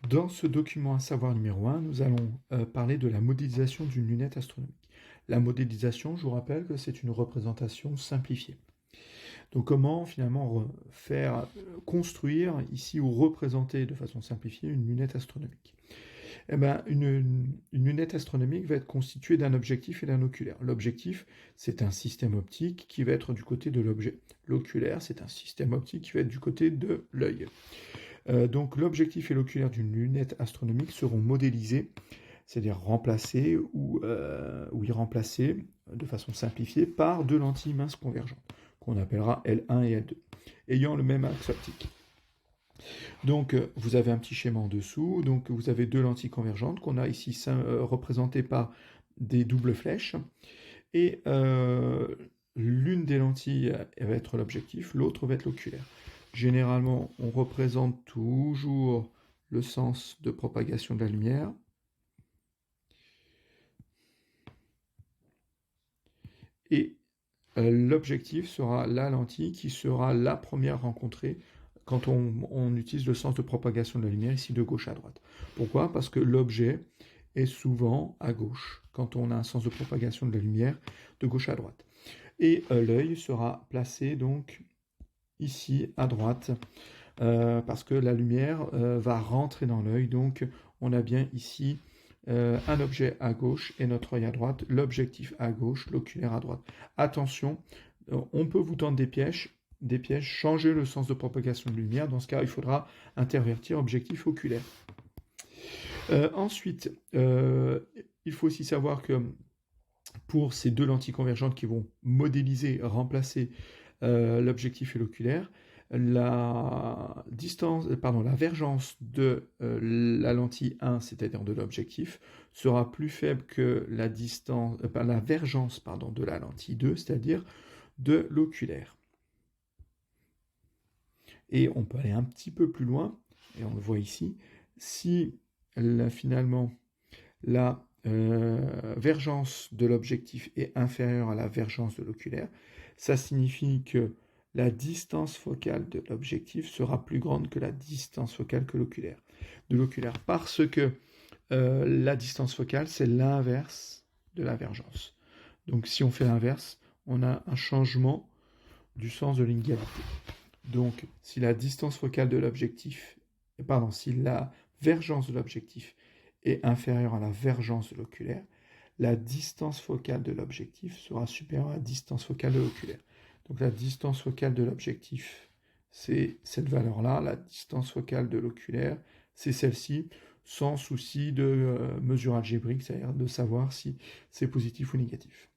Dans ce document à savoir numéro 1, nous allons parler de la modélisation d'une lunette astronomique. La modélisation, je vous rappelle que c'est une représentation simplifiée. Donc comment finalement faire construire ici ou représenter de façon simplifiée une lunette astronomique? Eh ben, une lunette astronomique va être constituée d'un objectif et d'un oculaire. L'objectif, c'est un système optique qui va être du côté de l'objet. L'oculaire, c'est un système optique qui va être du côté de l'œil. Donc l'objectif et l'oculaire d'une lunette astronomique seront modélisés, c'est-à-dire remplacés ou irremplacés de façon simplifiée par deux lentilles minces convergentes, qu'on appellera L1 et L2, ayant le même axe optique. Donc vous avez un petit schéma en dessous, donc vous avez deux lentilles convergentes qu'on a ici représentées par des doubles flèches, et l'une des lentilles va être l'objectif, l'autre va être l'oculaire. Généralement, on représente toujours le sens de propagation de la lumière. Et l'objectif sera la lentille qui sera la première rencontrée quand on utilise le sens de propagation de la lumière, ici de gauche à droite. Pourquoi? Parce que l'objet est souvent à gauche, quand on a un sens de propagation de la lumière de gauche à droite. Et l'œil sera placé donc ici à droite, parce que la lumière va rentrer dans l'œil, donc on a bien ici un objet à gauche et notre œil à droite, l'objectif à gauche, l'oculaire à droite. Attention, on peut vous tendre des pièges, changer le sens de propagation de lumière, dans ce cas il faudra intervertir objectif oculaire. Ensuite, il faut aussi savoir que pour ces deux lentilles convergentes qui vont modéliser, remplacer l'objectif et l'oculaire, la vergence de la lentille 1, c'est-à-dire de l'objectif, sera plus faible que la vergence de la lentille 2, c'est-à-dire de l'oculaire. Et on peut aller un petit peu plus loin, et on le voit ici, si finalement la vergence de l'objectif est inférieure à la vergence de l'oculaire, ça signifie que la distance focale de l'objectif sera plus grande que la distance focale de l'oculaire, parce que la distance focale, c'est l'inverse de la vergence. Donc si on fait l'inverse, on a un changement du sens de l'inégalité. Donc si la distance focale de l'objectif, si la vergence de l'objectif est inférieure à la vergence de l'oculaire, la distance focale de l'objectif sera supérieure à la distance focale de l'oculaire. Donc la distance focale de l'objectif, c'est cette valeur-là. La distance focale de l'oculaire, c'est celle-ci, sans souci de mesure algébrique, c'est-à-dire de savoir si c'est positif ou négatif.